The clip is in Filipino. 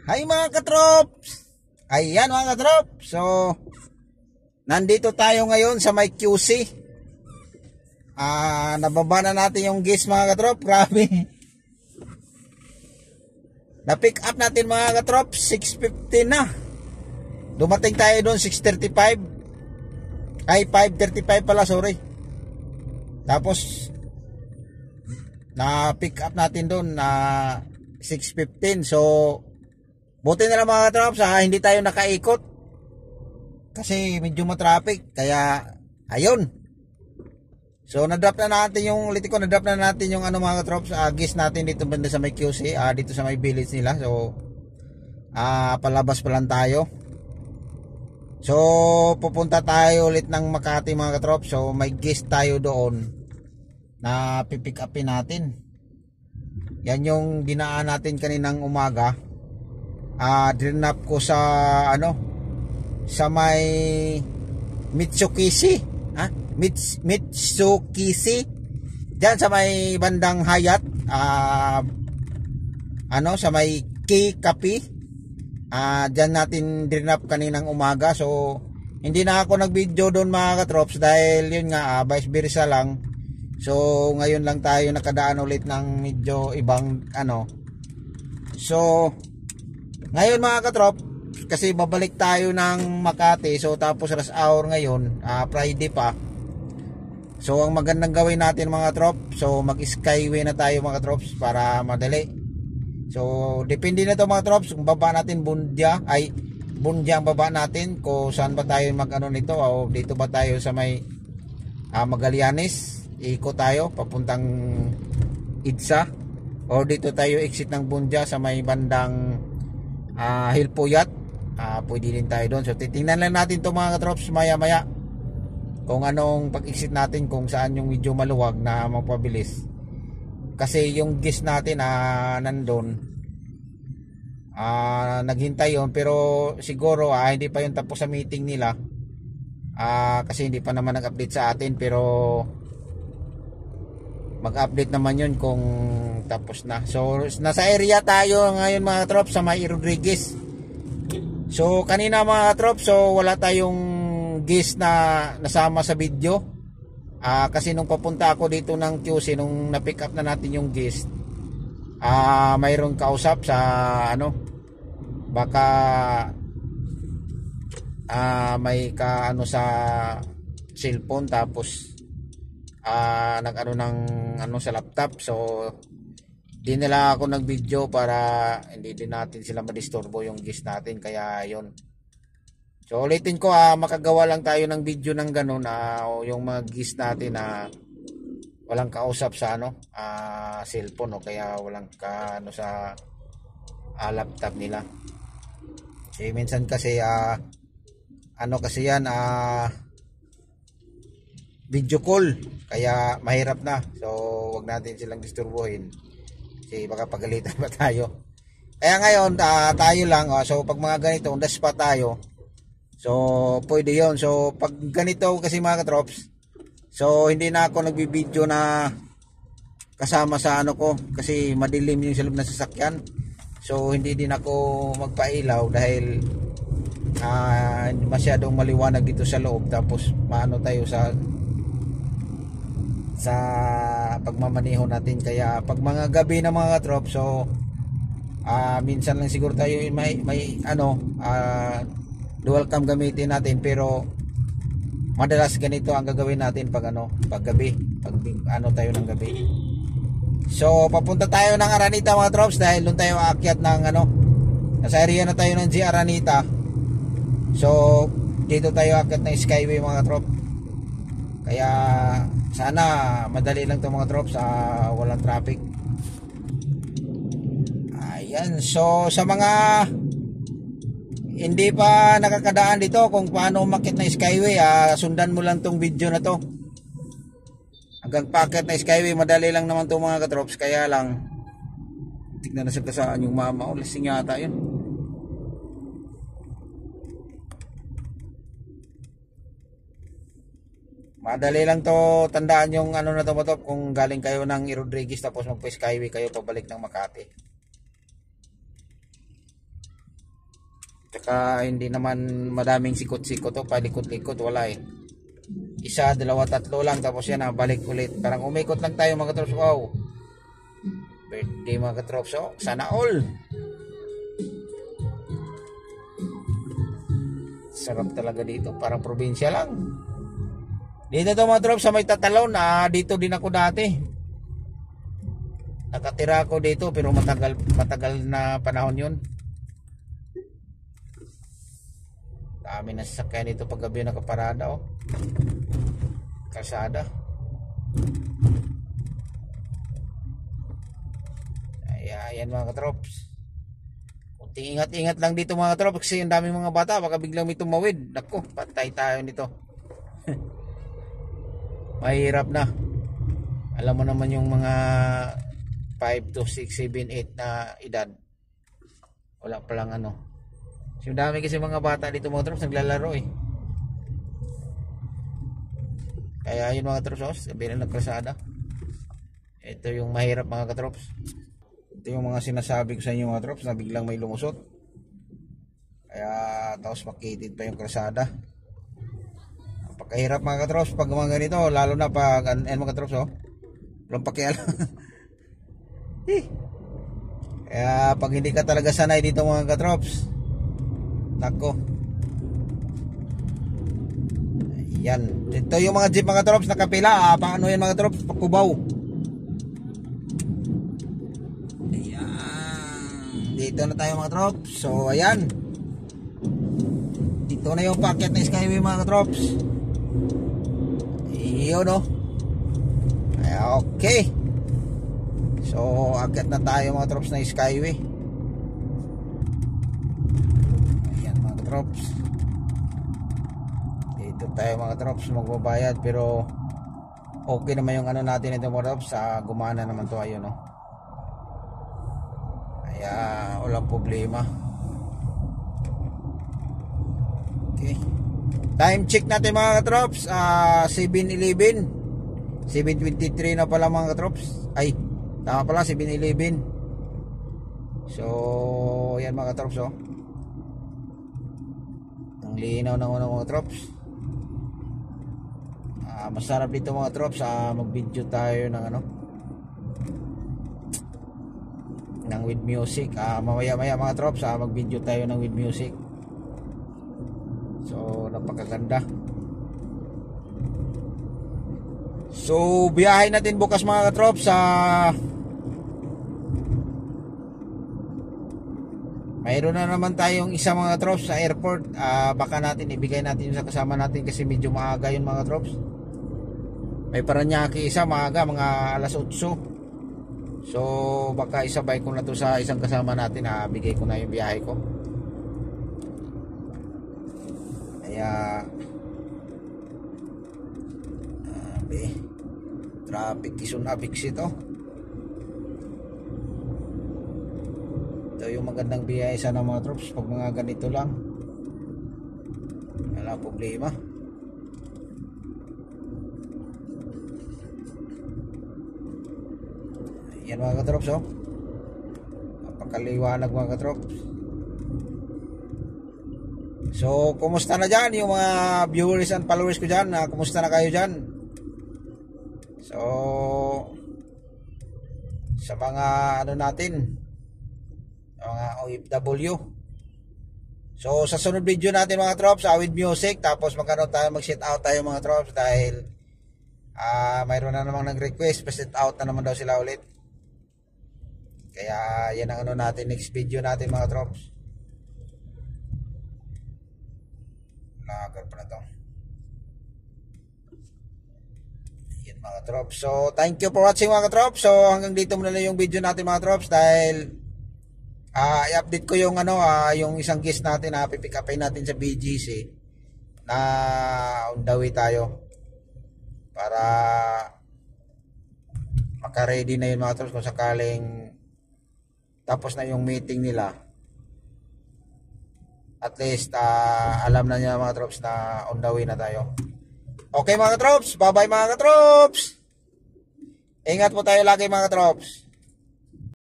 Hi mga katrops! Ayan mga katrops. So, nandito tayo ngayon sa may QC. Nababa na natin yung gas mga katrop. Grabe. Na-pick up natin mga katrops. 6:50 na. Dumating tayo doon 6:35. Ay 5:35 pala, sorry. Tapos na-pick up natin doon na 6:15. So, buti na lang mga katrops, hindi tayo nakaikot kasi medyo matraffic, kaya ayun. So na-drop na natin yung mga katrops, gas natin dito banda sa may QC, dito sa may village nila. So palabas pa lang tayo. So pupunta tayo ulit ng Makati mga katrops. So may gas tayo doon na pipick upin natin. Yan yung dinaan natin kaninang umaga. Drinap ko sa sa may Mitsubishi, Mitsubishi diyan sa may bandang Hayat, sa may Kikapi, diyan natin drinap kaninang umaga. So hindi na ako nag-video doon mga katrops dahil yun nga, vice versa lang. So ngayon lang tayo nakadaan ulit ng medyo ibang So ngayon mga katrop, kasi babalik tayo ng Makati. So tapos rush hour ngayon, Friday pa. So ang magandang gawin natin mga trop, so mag skyway na tayo mga trops para madali. So depende na to mga trops, kung baba natin Bundya ang baba natin, kung saan ba tayo nito, o dito ba tayo sa may Magallanes, ikot tayo papuntang Idsa, o dito tayo exit ng Bundya sa may bandang Hilpuyat. Pwede din tayo doon. So titingnan lang natin to mga katrops maya maya kung anong pag-exit natin, kung saan yung medyo maluwag na magpabilis, kasi yung gas natin nandun, naghintay yon, pero siguro hindi pa yung tapos sa meeting nila, kasi hindi pa naman nag-update sa atin, pero mag-update naman yun kung tapos na. So nasa area tayo ngayon mga trops sa may Rodriguez. So kanina mga trops, so wala tayong gas na nasama sa video, kasi nung papunta ako dito ng QC, nung na-pick up na natin yung gas, mayroong kausap sa baka may sa cellphone, tapos ng sa laptop. So di nila ako nag-video para hindi din natin sila madisturbo yung gas natin, kaya yon. So ulitin ko, makagawa lang tayo ng video ng ganun, yung mga gas natin walang kausap sa cellphone, o kaya walang sa laptop nila. Kasi minsan kasi kasi yan video call, kaya mahirap na. So wag natin silang disturbuhin kasi baka pagalitan pa tayo. Kaya ngayon tayo lang, so pag mga ganito undas pa tayo, so pwede yon. So pag ganito kasi mga katrops, so hindi na ako nagbibideo na kasama sa ko, kasi madilim yung silog na sasakyan. So hindi din ako magpailaw dahil masyadong maliwanag dito sa loob, tapos tayo sa pagmamaneho natin. Kaya pag mga gabi na mga katrop, so minsan lang siguro tayo may dual cam gamitin natin, pero madalas ganito ang gagawin natin pag gabi, pag tayo ng gabi. So papunta tayo ng Aranita mga trops, dahil doon tayo aakyat ng nasa area na tayo ng G Aranita. So dito tayo aakyat ng skyway mga trop. Kaya sana madali lang to mga trops, walang traffic. Ayan, so sa mga hindi pa nakakadaan dito kung paano umakyat na skyway, sundan mo lang tong video na to hanggang packet na skyway. Madali lang naman to mga katrops, kaya lang tignan na sa kasaan yung mama, lasing yata yun. Madali lang to tandaan yung na to kung galing kayo ng Rodriguez tapos magpa skyway kayo pabalik ng Makati. Tsaka hindi naman madaming sikot-sikot o palikot-likot, wala eh. Isa, dalawa, tatlo lang, tapos yan balik ulit. Parang umikot lang tayo mga katrops. Wow, birthday mga katrops, oh. Sana all. Sarap talaga dito, parang probinsya lang. Dito to mga katrops sa may Tatalon, dito din ako dati. Nakatira ako dito pero matagal na panahon yun. Dami na sasakyan dito pag gabi nakaparada, oh. Kalsada. Ayan mga katrops. Kunting ingat-ingat lang dito mga katrops kasi ang daming mga bata, baka biglang may tumawid. Nako, patay tayo nito. Mahirap na. Alam mo naman yung mga 5 to 6, 7, 8 na edad. Wala palang ano. So dami kasi mga bata dito mga katrops naglalaro eh. Kaya yun mga katrops, sabi na nagkrasada. Ito yung mahirap mga katrops. Ito yung mga sinasabi ko sa inyo mga katrops na biglang may lumusot. Kaya tapos makitid pa yung krasada. Napakahirap mga katrops pag mga ganito, lalo na pag mga katrops, oh. Walang pakialam. Kaya pag hindi ka talaga sanay dito mga katrops, nako. Yan. Ito yung mga jeep mga katrops nakapila. Paano yan mga katrops? Pakubaw. Ayan. Dito na tayo mga katrops. So ayan. Dito na yung packet na Skyway mga katrops. Iyon, no. Okay. So akit na tayo mga katrops na Skyway. Ayan mga katrops. Dito tayo mga katrops magbabayad pero okay naman yung ano natin ito mga katrops, gumana naman to, ayun, no. Kaya walang problema. Okay, time check natin mga katrops, 7:11, 7:23 na pala mga katrops. Ay tama pala, 7:11. So yan mga katrops, oh. Ang linaw ng mga katrops. Masarap dito mga trops, mag-video tayo ng ano, ng with music. Mamaya mga trops, mag-video tayo ng with music. So napakaganda. So biyahe natin bukas mga trops, mayroon na naman tayong isa mga trops sa airport. Baka natin ibigay natin yung sa kasama natin kasi medyo maaga yun mga trops. May Paranaque isa maaga, mga alas 8. So baka isabay ko na to sa isang kasama natin, bigay ko na yung biyahe ko. Kaya traffic Quezon Abix ito. Ito yung magandang biyahe sana mga troops pag mga ganito lang. Wala problema. Yan mga katrops, oh. Napakaliwanag mga katrops. So kumusta na dyan yung mga viewers and followers ko dyan? Kumusta na kayo dyan? So sa mga ano natin, mga OFW. So sa sunod video natin mga trops, with music, tapos magkano tayo, mag-sit out tayo mga trops dahil mayroon na namang nag-request, pa-sit out na naman daw sila ulit. Kaya yan ang ano natin, next video natin mga trops. Lagar pa na to. Yan mga trops. So thank you for watching mga trops. So hanggang dito muna lang yung video natin mga trops dahil i-update ko yung ano, yung isang guest natin na pipick upin natin sa BGC na on the way tayo para maka-ready na yun mga trops kung sakaling tapos na yung meeting nila. At least alam na niya mga trops na on the way na tayo. Okay mga trops, bye bye mga trops. Ingat po tayo lagi mga trops.